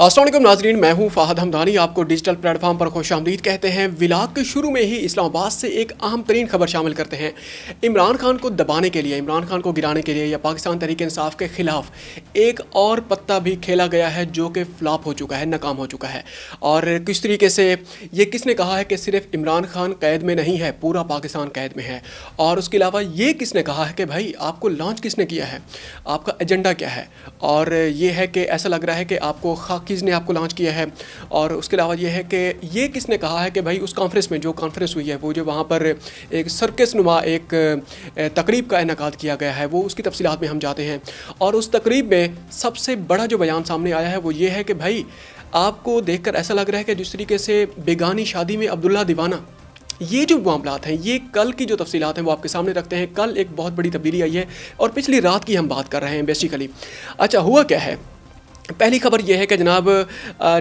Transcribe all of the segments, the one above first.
अस्सलाम वालेकुम नाज़रीन, मैं हूं फ़ाहद हमदानी। आपको डिजिटल प्लेटफॉर्म पर खुशामदीद कहते हैं। व्लॉग के शुरू में ही इस्लामाबाद से एक अहम तरीन खबर शामिल करते हैं। इमरान खान को दबाने के लिए, इमरान खान को गिराने के लिए या पाकिस्तान तहरीक इंसाफ के ख़िलाफ़ एक और पत्ता भी खेला गया है जो कि फ्लॉप हो चुका है, नाकाम हो चुका है। और किस तरीके से ये किसने कहा है कि सिर्फ इमरान खान कैद में नहीं है, पूरा पाकिस्तान कैद में है। और उसके अलावा ये किसने कहा है कि भाई आपको लॉन्च किसने किया है, आपका एजेंडा क्या है। और ये है कि ऐसा लग रहा है कि आपको खाकिज़ ने आपको लॉन्च किया है। और उसके अलावा ये है कि ये किसने कहा है कि भाई उस कॉन्फ्रेंस में, जो कॉन्फ्रेंस हुई है, वो जो वहाँ पर एक सर्कस नुमा एक तकरीब का इनेकाद किया गया है, वो उसकी तफसीलात में हम जाते हैं। और उस तकरीब में सबसे बड़ा जो बयान सामने आया है वो ये है कि भाई आपको देखकर ऐसा लग रहा है कि जिस तरीके से बेगानी शादी में अब्दुल्ला दीवाना, ये जो मामलात हैं, ये कल की जो तफसीलात हैं वो आपके सामने रखते हैं। कल एक बहुत बड़ी तब्दीली आई है और पिछली रात की हम बात कर रहे हैं बेसिकली। अच्छा, हुआ क्या है? पहली खबर यह है कि जनाब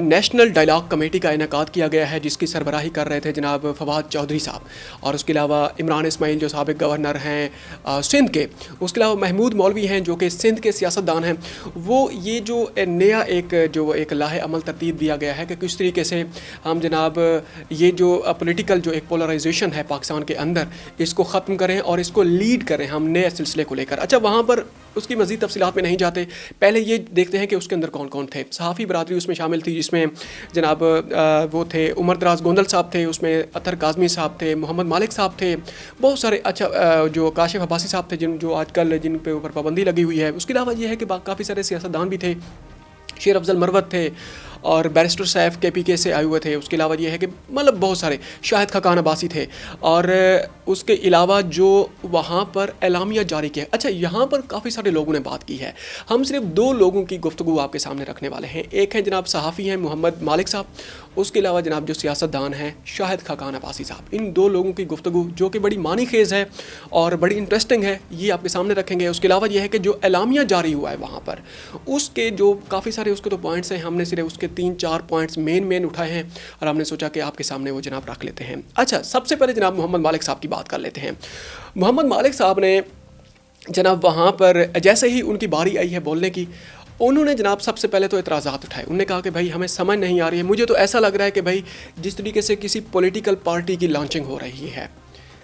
नेशनल डायलॉग कमेटी का इनेकाद किया गया है, जिसकी सरबराही कर रहे थे जनाब फवाद चौधरी साहब। और उसके अलावा इमरान इस्माइल जो साबिक गवर्नर हैं सिंध के, उसके अलावा महमूद मौलवी हैं जो कि सिंध के सियासतदान हैं। वो ये जो नया एक लाहे अमल तरतीब दिया गया है कि किस तरीके से हम जनाब ये जो पॉलिटिकल जो एक पोलराइजेशन है पाकिस्तान के अंदर, इसको ख़त्म करें और इसको लीड करें हम नए सिलसिले को लेकर। अच्छा, वहाँ पर उसकी मज़ीद तफसीलात में नहीं जाते, पहले ये देखते हैं कि उसके अंदर कौन कौन थे। सहाफ़ी बरादरी उसमें शामिल थी, जिसमें जनाब वो थे उमर दराज गोंदल साहब थे, उसमें अतर काज़मी साहब थे, मोहम्मद मालिक साहब थे, बहुत सारे। अच्छा, जो काशिफ अब्बासी साहब थे जो आजकल जिन पे ऊपर पाबंदी लगी हुई है। उसके अलावा ये है कि काफ़ी सारे सियासतदान भी थे, शेर अफजल मरवत थे और बैरिस्टर सैफ KPK से आए हुए थे। उसके अलावा ये है कि मतलब बहुत सारे, शाहिद खकान अब्बासी थे। और उसके अलावा जो वहाँ पर एलामिया जारी किया। अच्छा, यहाँ पर काफ़ी सारे लोगों ने बात की है। हम सिर्फ दो लोगों की गुफ्तगू आपके सामने रखने वाले हैं। एक है जनाब सहाफ़ी हैं मोहम्मद मालिक साहब, उसके अलावा जनाब जो सियासतदान हैं शाहिद खकान अब्बासी साहब। इन दो लोगों की गुफ्तगू जो कि बड़ी मानी खेज़ है और बड़ी इंटरेस्टिंग है, ये आपके सामने रखेंगे। उसके अलावा यह है कि जो एलामिया जारी हुआ है वहाँ पर, उसके जो काफ़ी सारे उसके तो पॉइंट्स हैं, हमने सिर्फ उसके 3-4 पॉइंट्स मेन उठाए हैं और हमने सोचा कि आपके सामने वो जनाब रख लेते हैं। अच्छा, सबसे पहले जनाब मोहम्मद मालिक साहब की बात कर लेते हैं। मोहम्मद मालिक साहब ने जनाब वहाँ पर जैसे ही उनकी बारी आई है बोलने की, उन्होंने जनाब सबसे पहले तो एतराज़ात उठाए। उन्होंने कहा कि भाई हमें समझ नहीं आ रही है, मुझे तो ऐसा लग रहा है कि भाई जिस तरीके से किसी पॉलिटिकल पार्टी की लॉन्चिंग हो रही है।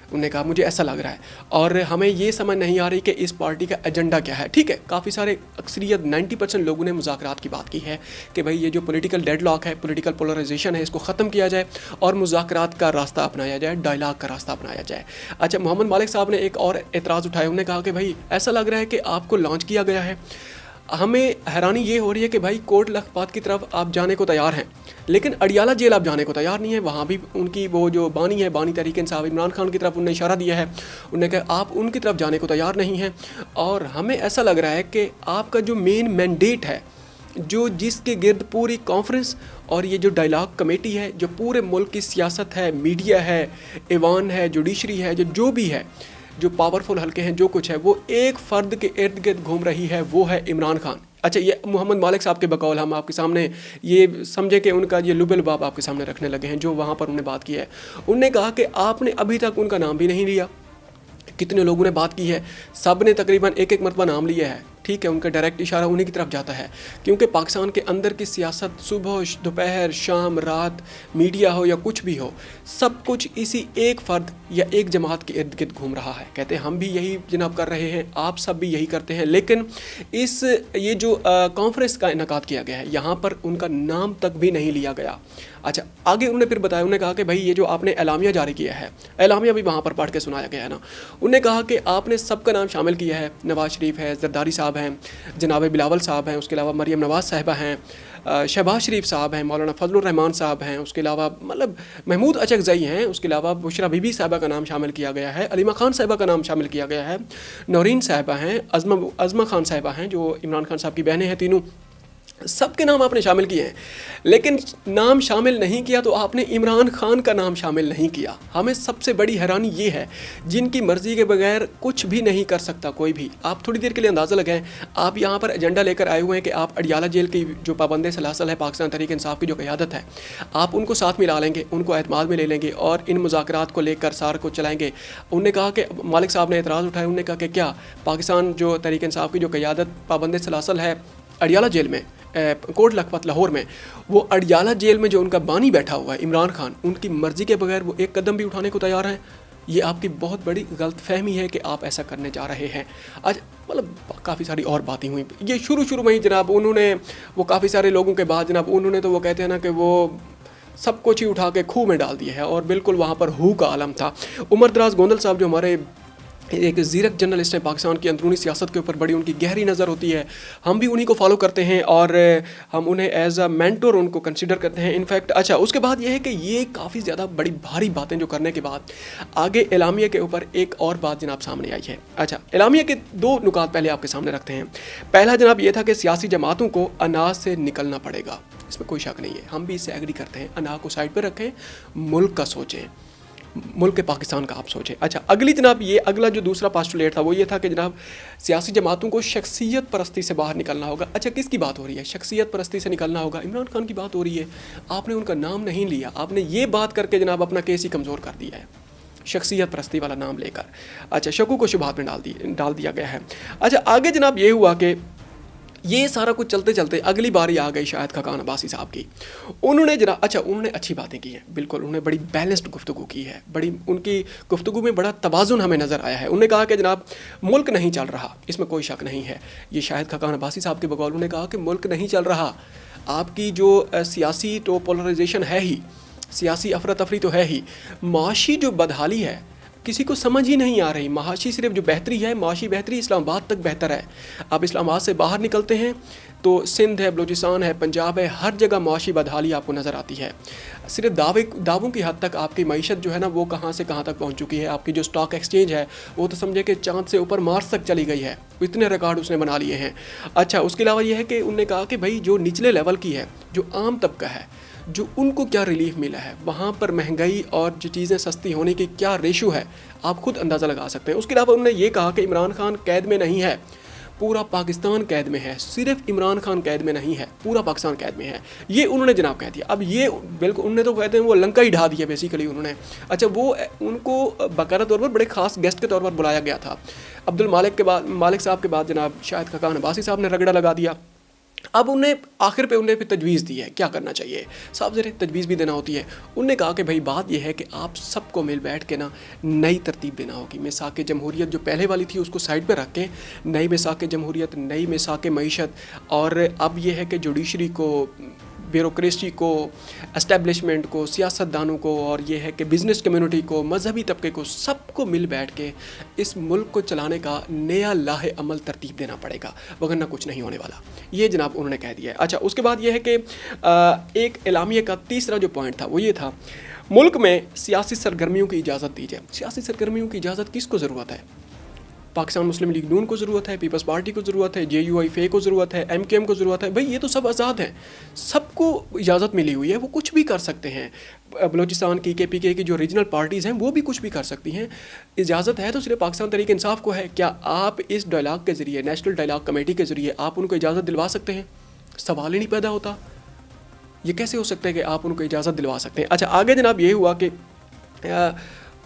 उन्होंने कहा मुझे ऐसा लग रहा है और हमें ये समझ नहीं आ रही कि इस पार्टी का एजेंडा क्या है। ठीक है, काफ़ी सारे अक्सरियत 90% लोगों ने मुज़ाकरात की बात की है कि भाई ये जो पॉलिटिकल डेडलॉक है, पॉलिटिकल पोलराइजेशन है, इसको ख़त्म किया जाए और मुज़ाकरात का रास्ता अपनाया जाए, डायलॉग का रास्ता अपनाया जाए। अच्छा, मोहम्मद मालिक साहब ने एक और एतराज़ उठाया। उन्होंने कहा कि भाई ऐसा लग रहा है कि आपको लॉन्च किया गया है, हमें हैरानी ये हो रही है कि भाई कोट लखपत की तरफ आप जाने को तैयार हैं, लेकिन अडियाला जेल आप जाने को तैयार नहीं है। वहाँ भी उनकी वो जो बानी है, बानी तहरीक इंसाफ इमरान खान की तरफ उन्होंने इशारा दिया है। उन्होंने कहा आप उनकी तरफ जाने को तैयार नहीं हैं और हमें ऐसा लग रहा है कि आपका जो मेन मैंडेट है, जो जिसके गिर्द पूरी कॉन्फ्रेंस और ये जो डायलॉग कमेटी है, जो पूरे मुल्क की सियासत है, मीडिया है, ऐवान है, जुडिशरी है, जो भी है, जो पावरफुल हल्के हैं, जो कुछ है, वो एक फ़र्द के इर्द गिर्द घूम रही है, वो है इमरान खान। अच्छा, ये मोहम्मद मालिक साहब के बकौल हम आपके सामने ये समझे कि उनका ये लुबल बाब आपके सामने रखने लगे हैं, जो वहाँ पर उन्होंने बात की है। उनने कहा कि आपने अभी तक उनका नाम भी नहीं लिया। कितने लोगों ने बात की है, सब ने तकरीबन एक मरतबा नाम लिया है। ठीक है, उनका डायरेक्ट इशारा उन्हीं की तरफ जाता है, क्योंकि पाकिस्तान के अंदर की सियासत सुबह दोपहर शाम रात, मीडिया हो या कुछ भी हो, सब कुछ इसी एक फ़र्द या एक जमात के इर्द गिर्द घूम रहा है। कहते हैं हम भी यही जनाब कर रहे हैं, आप सब भी यही करते हैं, लेकिन ये जो कॉन्फ्रेंस का इनेकाद किया गया है, यहाँ पर उनका नाम तक भी नहीं लिया गया। अच्छा, आगे उन्होंने फिर बताया, उन्होंने कहा कि भाई ये जो आपने एलामिया जारी किया है, एलामिया भी वहाँ पर पढ़ के सुनाया गया है ना। उन्होंने कहा कि आपने सबका नाम शामिल किया है, नवाज़ शरीफ है, जरदारी साहब हैं, जनाब बिलावल साहब हैं, उसके अलावा मरियम नवाज़ साहिबा हैं, शहबाज शरीफ साहब हैं, मौलाना फजलुर रहमान साहब हैं, उसके अलावा मतलब महमूद अचकज़ई हैं, उसके अलावा बुशरा बीबी साहिबा का नाम शामिल किया गया है, अलीमा खान साहिबा का नाम शामिल किया गया है, नौरीन साहिबा हैं, अज़मा खान साहिबा हैं जो इमरान खान साहब की बहनें हैं तीनों। सबके नाम आपने शामिल किए हैं, लेकिन नाम शामिल नहीं किया तो आपने इमरान खान का नाम शामिल नहीं किया। हमें सबसे बड़ी हैरानी ये है, जिनकी मर्ज़ी के बगैर कुछ भी नहीं कर सकता कोई भी। आप थोड़ी देर के लिए अंदाज़ा लगाएं, आप यहाँ पर एजेंडा लेकर आए हुए हैं कि आप अडियाला जेल की जो पाबंद सलासल है पाकिस्तान तहरीक इंसाफ की जो क़यादत है, आप उनको साथ मिला लेंगे, उनको एतमाद में ले लेंगे और इन मुज़ाकरात को लेकर सार को चलाएँगे। उन्होंने कहा कि मालिक साहब ने एतराज़ उठाया, उन्होंने कहा कि क्या पाकिस्तान जो तहरीक इंसाफ की जो क़यादत पाबंद सलासल है अडियाला जेल में, कोट लखपत लाहौर में, वो अडियाला जेल में जो उनका बानी बैठा हुआ है इमरान खान, उनकी मर्ज़ी के बगैर वो एक कदम भी उठाने को तैयार हैं। ये आपकी बहुत बड़ी गलतफहमी है कि आप ऐसा करने जा रहे हैं। आज मतलब काफ़ी सारी और बातें हुई। ये शुरू में ही जनाब उन्होंने वो काफ़ी सारे लोगों के बाद जनाब उन्होंने तो वो कहते हैं ना कि वो सब कुछ ही उठा के खूह में डाल दिया है और बिल्कुल वहाँ पर हू का आलम था। उमर दराज गोंदल साहब जो हमारे एक ज़ीरक जर्नलिस्ट हैं, पाकिस्तान की अंदरूनी सियासत के ऊपर बड़ी उनकी गहरी नज़र होती है, हम भी उन्हीं को फॉलो करते हैं और हम उन्हें एज अ मेंटोर उनको कंसिडर करते हैं इनफैक्ट। अच्छा, उसके बाद ये है कि ये काफ़ी ज़्यादा बड़ी भारी बातें जो करने के बाद आगे एलामिया के ऊपर एक और बात जनाब सामने आई है। अच्छा, एलामिया के दो नुकात पहले आपके सामने रखते हैं। पहला जनाब ये था कि सियासी जमातों को अनाज से निकलना पड़ेगा, इसमें कोई शक नहीं है, हम भी इससे एग्री करते हैं। अनाज को साइड पर रखें, मुल्क का सोचें, मुल्क के पाकिस्तान का आप सोचें। अच्छा, अगली जनाब ये अगला जो दूसरा पास्टुलेट था वो ये था कि जनाब सियासी जमातों को शख्सियत परस्ती से बाहर निकलना होगा। अच्छा, किसकी बात हो रही है? शख्सियत परस्ती से निकलना होगा, इमरान खान की बात हो रही है। आपने उनका नाम नहीं लिया, आपने ये बात करके जनाब अपना केस ही कमज़ोर कर दिया है, शख्सियत परस्ती वाला नाम लेकर। अच्छा, शकू को शुबहात में डाल दिया गया है। अच्छा, आगे जनाब ये हुआ कि ये सारा कुछ चलते चलते अगली बारी आ गई शाहिद खाकान अब्बासी साहब की। उन्होंने जनाब अच्छा उन्होंने अच्छी बातें की हैं, बिल्कुल उन्होंने बड़ी बैलेंस्ड गुफ्तगू की है, बड़ी उनकी गुफ्तगू में बड़ा तवाज़ुन हमें नज़र आया है। उन्होंने कहा कि जनाब मुल्क नहीं चल रहा, इसमें कोई शक नहीं है। ये शाहिद खाकान अब्बासी साहब के बकौल उन्होंने कहा कि मुल्क नहीं चल रहा, आपकी जो सियासी तो पोलराइजेशन है ही, सियासी अफरा तफरी तो है ही, माशी जो बदहाली है किसी को समझ ही नहीं आ रही। माशी सिर्फ जो बेहतरी है, माशी बेहतरी इस्लामाबाद तक बेहतर है। आप इस्लामाबाद से बाहर निकलते हैं तो सिंध है, बलूचिस्तान है, पंजाब है, हर जगह माशी बदहाली आपको नज़र आती है। सिर्फ दावों की हद तक आपकी मईशत जो है ना वो कहाँ से कहाँ तक पहुँच चुकी है। आपकी जो स्टॉक एक्सचेंज है वो तो समझे कि चाँद से ऊपर मार्स तक चली गई है, इतने रिकॉर्ड उसने बना लिए हैं। अच्छा, उसके अलावा ये है कि उन्होंने कहा कि भाई जो निचले लेवल की है, जो आम तबका है, जो उनको क्या रिलीफ मिला है, वहाँ पर महंगाई और जो चीज़ें सस्ती होने की क्या रेशो है आप खुद अंदाज़ा लगा सकते हैं। उसके अलावा उन्होंने ये कहा कि इमरान खान कैद में नहीं है, पूरा पाकिस्तान कैद में है, सिर्फ इमरान खान कैद में नहीं है, पूरा पाकिस्तान कैद में है, ये उन्होंने जनाब कह दिया। अब ये बिल्कुल उन्होंने तो कहते हैं वो लंका ही ढा दिया बेसिकली उन्होंने। अच्छा, वो उनको बाकायदा तौर पर बड़े ख़ास गेस्ट के तौर पर बुलाया गया था। अब्दुल मालिक साहब के बाद जनाब शाहिद खाकान अब्बासी साहब ने रगड़ा लगा दिया। अब उन्हें आखिर पे उन्हें फिर तजवीज़ दी है क्या करना चाहिए, साहब ज़रा तजवीज़ भी देना होती है। उनने कहा कि भाई बात यह है कि आप सबको मिल बैठ के ना नई तरतीब देना होगी। मिसाक जमहूरियत जो पहले वाली थी उसको साइड पे रख के नई मिसाक जमहूरियत, नई मिसाक मईशत, और अब यह है कि जुडिशरी को, ब्यूरोक्रेसी को, एस्टेब्लिशमेंट को, सियासतदानों को, और ये है कि बिज़नेस कम्युनिटी को, मजहबी तबके को, सबको मिल बैठ के इस मुल्क को चलाने का नया लाहे अमल तरतीब देना पड़ेगा, वगरना कुछ नहीं होने वाला। ये जनाब उन्होंने कह दिया है। अच्छा, उसके बाद ये है कि एक एलामिया का तीसरा जो पॉइंट था वो ये था, मुल्क में सियासी सरगर्मियों की इजाज़त दी जाए। सियासी सरगर्मियों की इजाज़त किसको ज़रूरत है? पाकिस्तान मुस्लिम लीग नून को ज़रूरत है, पीपल्स पार्टी को ज़रूरत है, JUIF को ज़रूरत है, MKM को ज़रूरत है। भाई ये तो सब आज़ाद हैं, सबको इजाज़त मिली हुई है, वो कुछ भी कर सकते हैं। बलूचिस्तान की KPK की जो रीजनल पार्टीज़ हैं वो भी कुछ भी कर सकती हैं। इजाज़त है तो सिर्फ पाकिस्तान तहरीक इंसाफ को है। क्या आप इस डायलॉग के ज़रिए, नेशनल डायलॉग कमेटी के ज़रिए आप उनको इजाज़त दिलवा सकते हैं? सवाल ही नहीं पैदा होता। ये कैसे हो सकता है कि आप उनको इजाज़त दिलवा सकते हैं? अच्छा, आगे जनाब ये हुआ कि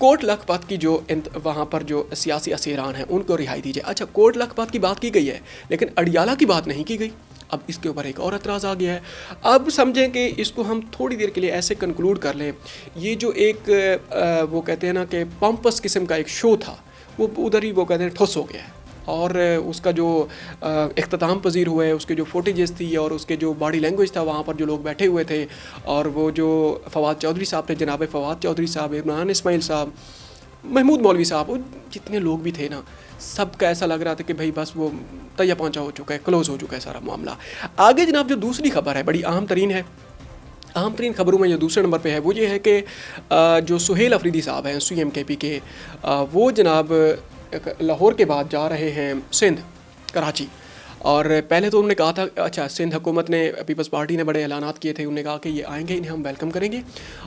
कोट लखपत की जो वहाँ पर जो सियासी असीरान हैं उनको रिहाई दी जाए। अच्छा, कोट लखपत की बात की गई है लेकिन अडियाला की बात नहीं की गई। अब इसके ऊपर एक और एतराज़ आ गया है। अब समझें कि इसको हम थोड़ी देर के लिए ऐसे कंक्लूड कर लें, ये जो एक वो कहते हैं ना कि पंपस किस्म का एक शो था वो उधर ही वो कहते हैं ठुस हो गया है, और उसका जो इख्तिताम पजीर हुआ है, उसके जो फुटेजेस थी और उसके जो बॉडी लैंग्वेज था वहाँ पर जो लोग बैठे हुए थे, और वो जो फवाद चौधरी साहब थे, जनाब फवाद चौधरी साहब, इमरान इस्माइल साहब, महमूद मौलवी साहब, वो जितने लोग भी थे ना, सबका ऐसा लग रहा था कि भाई बस वो तैया पहुँचा हो चुका है, क्लोज़ हो चुका है सारा मामला। आगे जनाब जो दूसरी खबर है, बड़ी अहम तरीन है, अहम तरीन खबरों में जो दूसरे नंबर पे है वो ये है कि जो सुहेल अफरीदी साहब हैं CMKP के, वो जनाब लाहौर के बाद जा रहे हैं सिंध, कराची। और पहले तो उन्होंने कहा था, अच्छा, सिंध हुकूमत ने, पीपल्स पार्टी ने बड़े ऐलानात किए थे, उन्होंने कहा कि ये आएंगे, इन्हें हम वेलकम करेंगे,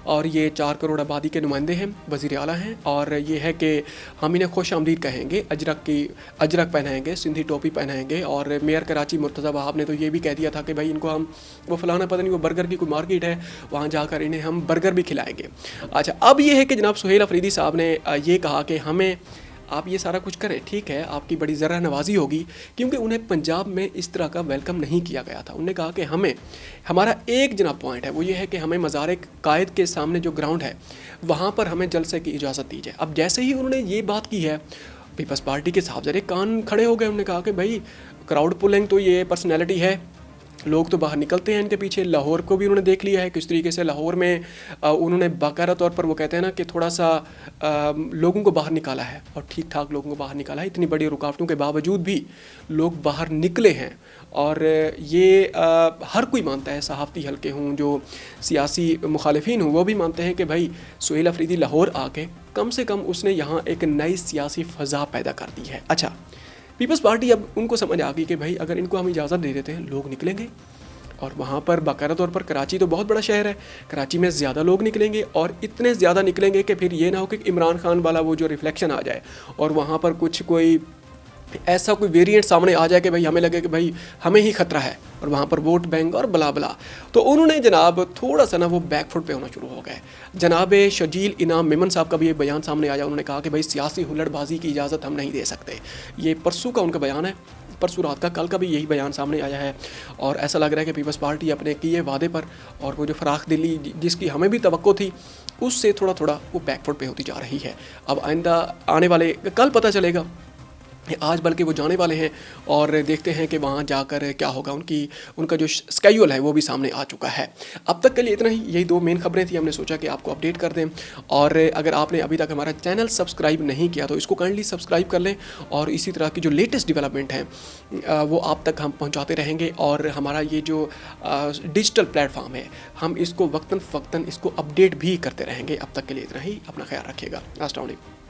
और ये 4 करोड़ आबादी के नुमाइंदे हैं, वज़ीर आला हैं, और ये है कि हम इन्हें खुश आमदीद कहेंगे, अजरक पहनाएंगे, सिंधी टोपी पहनाएंगे। और मेयर कराची मुर्तज़ा वहाब ने तो ये भी कह दिया था कि भाई इनको हम वो फ़लाना पता नहीं वो बर्गर की कोई मार्केट है वहाँ जाकर इन्हें हम बर्गर भी खिलाएँगे। अच्छा, अब ये है कि जनाब सुहेल अफरीदी साहब ने ये कहा कि हमें آپ یہ سارا کچھ کریں، ٹھیک ہے آپ کی بڑی ذرہ نوازی ہوگی، کیونکہ انہیں پنجاب میں اس طرح کا ویلکم نہیں کیا گیا تھا. انہوں نے کہا کہ ہمارا ایک جناب پوائنٹ ہے، وہ یہ ہے کہ ہمیں مزار قائد کے سامنے جو گراؤنڈ ہے وہاں پر ہمیں جلسے کی اجازت دی جائے. اب جیسے ہی انہوں نے یہ بات کی ہے، پیپلز پارٹی کے صاحب زرے کان کھڑے ہو گئے. انہوں نے کہا کہ بھائی کراؤڈ پولنگ تو یہ پرسنالٹی ہے، لوگ تو باہر نکلتے ہیں ان کے پیچھے. لاہور کو بھی انہوں نے دیکھ لیا ہے کس طریقے سے لاہور میں انہوں نے باقاعدہ طور پر وہ کہتے ہیں نا کہ تھوڑا سا لوگوں کو باہر نکالا ہے، اور ٹھیک ٹھاک لوگوں کو باہر نکالا ہے. اتنی بڑی رکاوٹوں کے باوجود بھی لوگ باہر نکلے ہیں، اور یہ ہر کوئی مانتا ہے، صحافتی حلقے ہوں، جو سیاسی مخالفین ہوں، وہ بھی مانتے ہیں کہ بھائی سہیل افریدی لاہور آ کے کم سے کم اس نے یہاں ایک نئی سیاسی فضا پیدا کر دی ہے. اچھا، پیپلز پارٹی اب ان کو سمجھ آ گئی کہ بھائی اگر ان کو ہم اجازت دے دیتے ہیں لوگ نکلیں گے، اور وہاں پر باقاعدہ طور پر کراچی تو بہت بڑا شہر ہے، کراچی میں زیادہ لوگ نکلیں گے، اور اتنے زیادہ نکلیں گے کہ پھر یہ نہ ہو کہ عمران خان والا وہ جو ریفلیکشن آ جائے اور وہاں پر کوئی ایسا کوئی ویریئنٹ سامنے آ جائے کہ بھائی ہمیں لگے کہ بھائی ہمیں ہی خطرہ ہے اور وہاں پر ووٹ بینک اور بلا بلا. تو انہوں نے جناب تھوڑا سا نا وہ بیک فٹ پہ ہونا شروع ہو گئے. جناب شجیل انعام میمن صاحب کا بھی یہ بیان سامنے آیا. انہوں نے کہا کہ بھائی سیاسی ہلڑ بازی کی اجازت ہم نہیں دے سکتے. یہ پرسوں کا ان کا بیان ہے، پرسوں رات کا. کل کا بھی یہی بیان سامنے آیا ہے، اور ایسا لگ رہا ہے کہ پیپلز پارٹی اپنے کیے وعدے پر اور وہ جو فراخ دلی جس کی ہمیں بھی توقع تھی اس سے تھوڑا تھوڑا وہ بیک فٹ پہ ہوتی جا رہی ہے. اب آئندہ آنے والے کل پتہ چلے گا، آج بلکہ وہ جانے والے ہیں، اور دیکھتے ہیں کہ وہاں جا کر کیا ہوگا. ان کا جو اسکیجول ہے وہ بھی سامنے آ چکا ہے. اب تک کے لیے اتنا ہی. یہی 2 مین خبریں تھیں، ہم نے سوچا کہ آپ کو اپڈیٹ کر دیں. اور اگر آپ نے ابھی تک ہمارا چینل سبسکرائب نہیں کیا تو اس کو کائنڈلی سبسکرائب کر لیں، اور اسی طرح کی جو لیٹسٹ ڈیولپمنٹ ہیں وہ آپ تک ہم پہنچاتے رہیں گے. اور ہمارا یہ جو ڈیجیٹل پلیٹ فارم ہے ہم اس کو وقتاً فوقتاً اس کو اپڈیٹ بھی کرتے رہیں گے. اب تک کے لیے اتنا ہی. اپنا خیال رکھیے گا. السلام علیکم.